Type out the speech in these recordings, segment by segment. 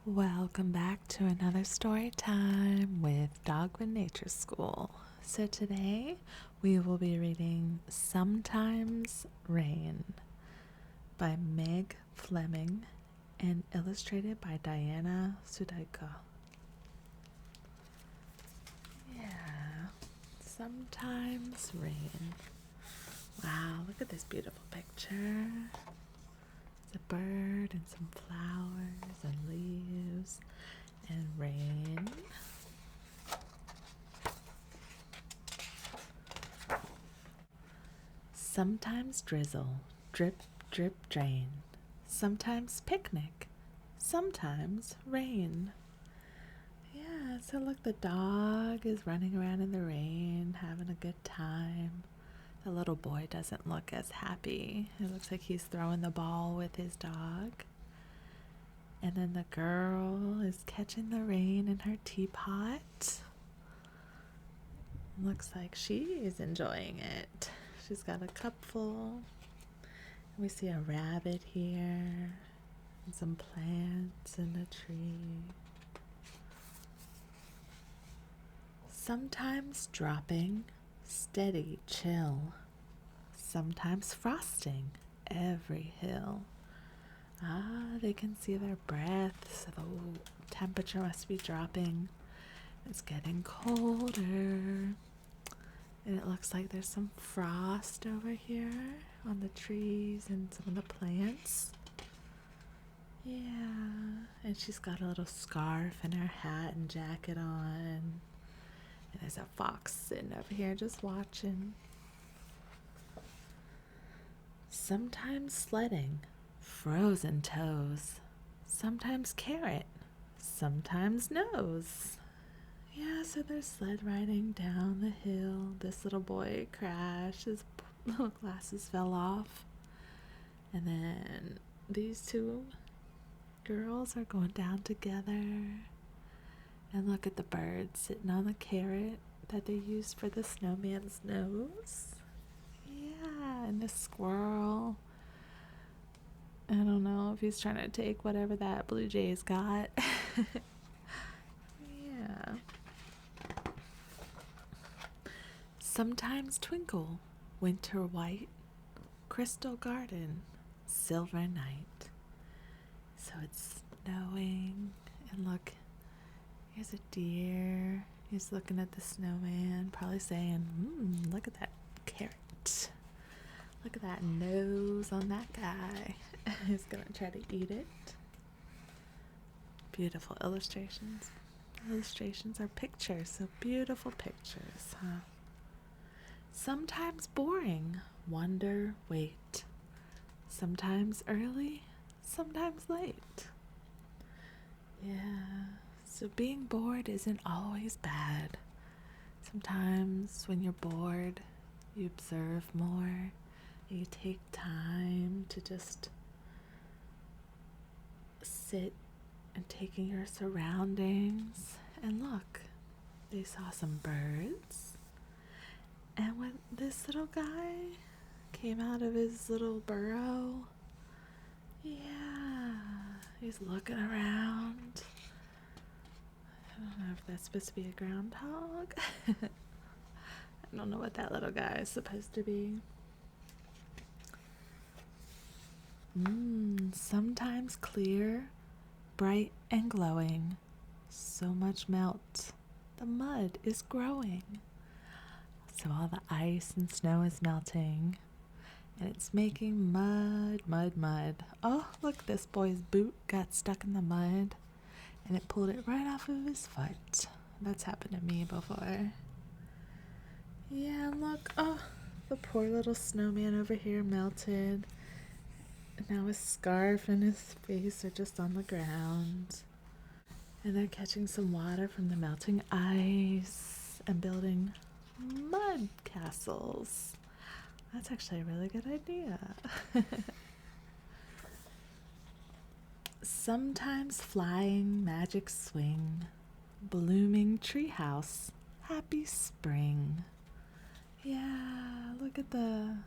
Welcome back to another story time with Dogwood Nature School. So today we will be reading Sometimes Rain by Meg Fleming and illustrated by Diana Sudaika. Yeah, Sometimes Rain. Wow, look at this beautiful picture. A bird and some flowers and leaves and rain. Sometimes drizzle, drip, drip, drain. Sometimes picnic, sometimes rain. Yeah, so look, the dog is running around in the rain, having a good time. The little boy doesn't look as happy. It looks like he's throwing the ball with his dog. And then the girl is catching the rain in her teapot. Looks like she is enjoying it. She's got a cup full. We see a rabbit here and some plants and a tree. Sometimes dropping, steady, chill. Sometimes frosting, every hill. They can see their breath, so the temperature must be dropping. It's getting colder. And it looks like there's some frost over here on the trees and some of the plants. Yeah, and she's got a little scarf and her hat and jacket on. And there's a fox sitting over here just watching. Sometimes sledding, frozen toes. Sometimes carrot, sometimes nose. Yeah, so they're sled riding down the hill. This little boy crashed, his little glasses fell off. And then these two girls are going down together. And look at the bird sitting on the carrot that they used for the snowman's nose. Yeah, and the squirrel. I don't know if he's trying to take whatever that blue jay's got. Yeah. Sometimes twinkle, winter white, crystal garden, silver night. So it's snowing, and look, here's a deer. He's looking at the snowman, probably saying, look at that carrot. Look at that nose on that guy. He's gonna try to eat it. Beautiful illustrations. Illustrations are pictures, so beautiful pictures, huh? Sometimes boring, wonder, wait. Sometimes early, sometimes late. Yeah, so being bored isn't always bad. Sometimes when you're bored, you observe more. You take time to just sit and take in your surroundings. And look, they saw some birds. And when this little guy came out of his little burrow, yeah, he's looking around. I don't know if that's supposed to be a groundhog. I don't know what that little guy is supposed to be. Sometimes clear, bright and glowing. So much melt. The mud is growing. So all the ice and snow is melting. And it's making mud, mud, mud. Oh, look, this boy's boot got stuck in the mud. And it pulled it right off of his foot. That's happened to me before. Yeah, look. Oh, the poor little snowman over here melted. And now his scarf and his face are just on the ground. And they're catching some water from the melting ice and building mud castles. That's actually a really good idea. Sometimes flying, magic swing, blooming treehouse, happy spring. Yeah, look at the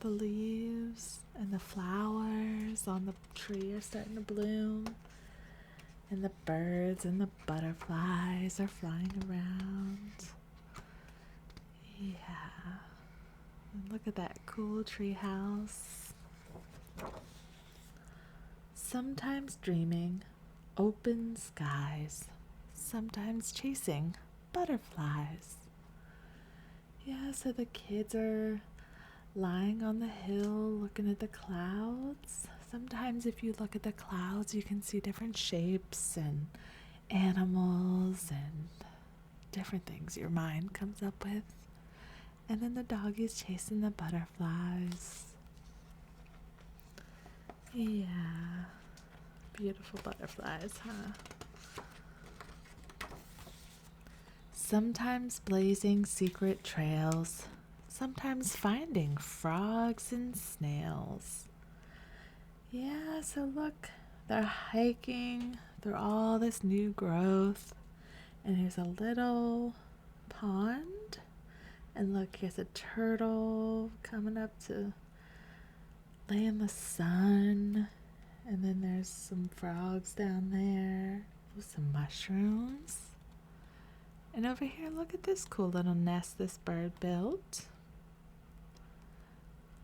leaves and the flowers on the tree are starting to bloom. And the birds and the butterflies are flying around. Yeah. And look at that cool tree house. Sometimes dreaming open skies, sometimes chasing butterflies. Yeah, so the kids are lying on the hill looking at the clouds. Sometimes if you look at the clouds, you can see different shapes and animals and different things your mind comes up with. And then the doggy's chasing the butterflies. Yeah, beautiful butterflies, huh? Sometimes blazing secret trails, sometimes finding frogs and snails. Yeah, so look, they're hiking through all this new growth, and here's a little pond, and look, here's a turtle coming up to lay in the sun, and then there's some frogs down there with some mushrooms. And over here, look at this cool little nest this bird built.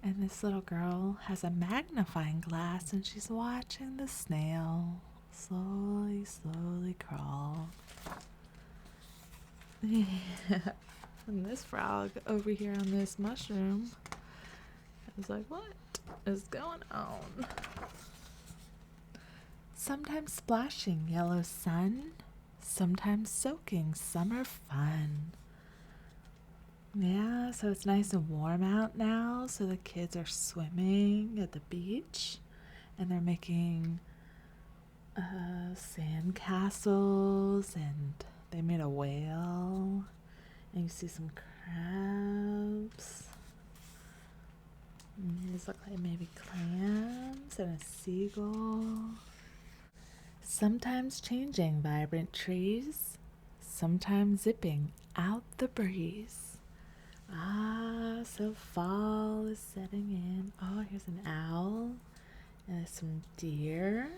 And this little girl has a magnifying glass and she's watching the snail slowly, slowly crawl. Yeah. And this frog over here on this mushroom is like, what is going on? Sometimes splashing yellow sun, sometimes soaking summer fun. Yeah, so it's nice and warm out now, so the kids are swimming at the beach, and they're making sand castles, and they made a whale, and you see some crabs. And these look like maybe clams and a seagull. Sometimes changing vibrant trees, sometimes zipping out the breeze. Ah, so fall is setting in. Oh, here's an owl and some deer.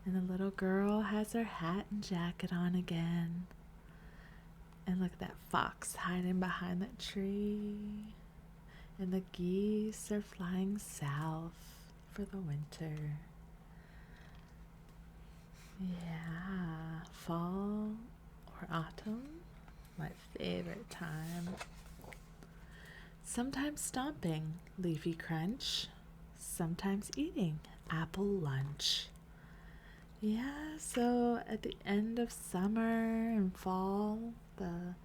And the little girl has her hat and jacket on again. And look at that fox hiding behind that tree. And the geese are flying south for the winter. Yeah, fall or autumn, my favorite time. Sometimes stomping leafy crunch, sometimes eating apple lunch. Yeah, so at the end of summer and fall, the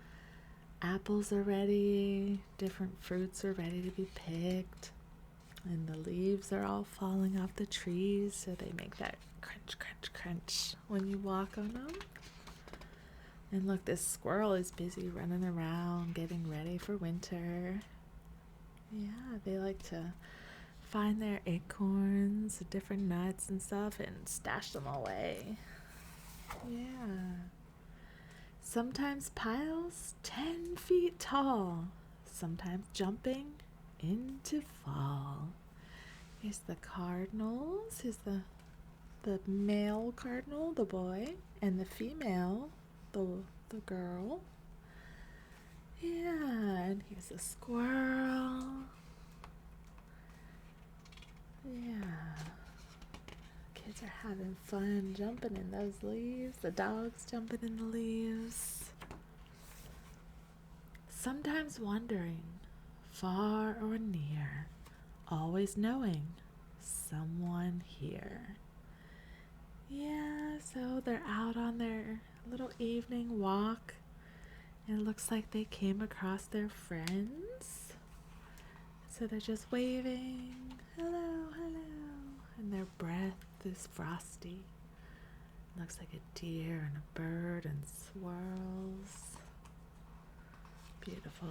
apples are ready, different fruits are ready to be picked, and the leaves are all falling off the trees, so they make that crunch, crunch, crunch when you walk on them. And look, this squirrel is busy running around getting ready for winter. Yeah, they like to find their acorns, different nuts and stuff, and stash them away. Yeah. Sometimes piles 10 feet tall, sometimes jumping into fall. Here's the cardinals. Here's the male cardinal, the boy, and the female, the girl. Yeah, and here's a squirrel. Yeah. Kids are having fun jumping in those leaves. The dog's jumping in the leaves. Sometimes wandering, far or near, always knowing someone here. Yeah, so they're out on their little evening walk. And it looks like they came across their friends. So they're just waving, hello, hello. And their breath is frosty. Looks like a deer and a bird and swirls. Beautiful.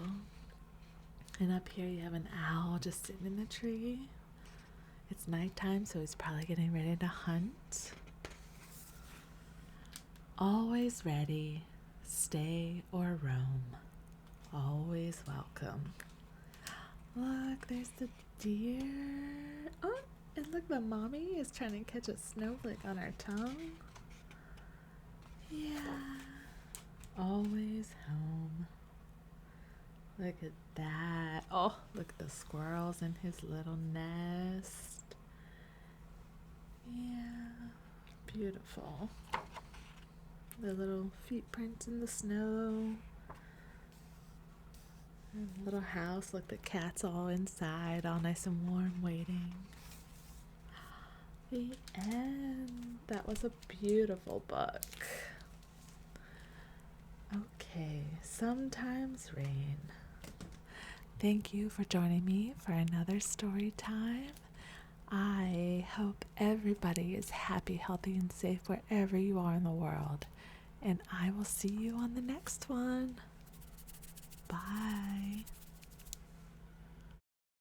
And up here you have an owl just sitting in the tree. It's nighttime, so he's probably getting ready to hunt. Always ready, stay or roam. Always welcome. Look, there's the deer. Oh, and look, the mommy is trying to catch a snowflake on her tongue. Yeah. Always home. Look at that. Oh, look at the squirrels in his little nest. Yeah. Beautiful. The little feet prints in the snow. And the little house. Look, the cat's all inside, all nice and warm, waiting. The end. That was a beautiful book. Okay, sometimes rain. Thank you for joining me for another story time. I hope everybody is happy, healthy, and safe wherever you are in the world. And I will see you on the next one. Bye.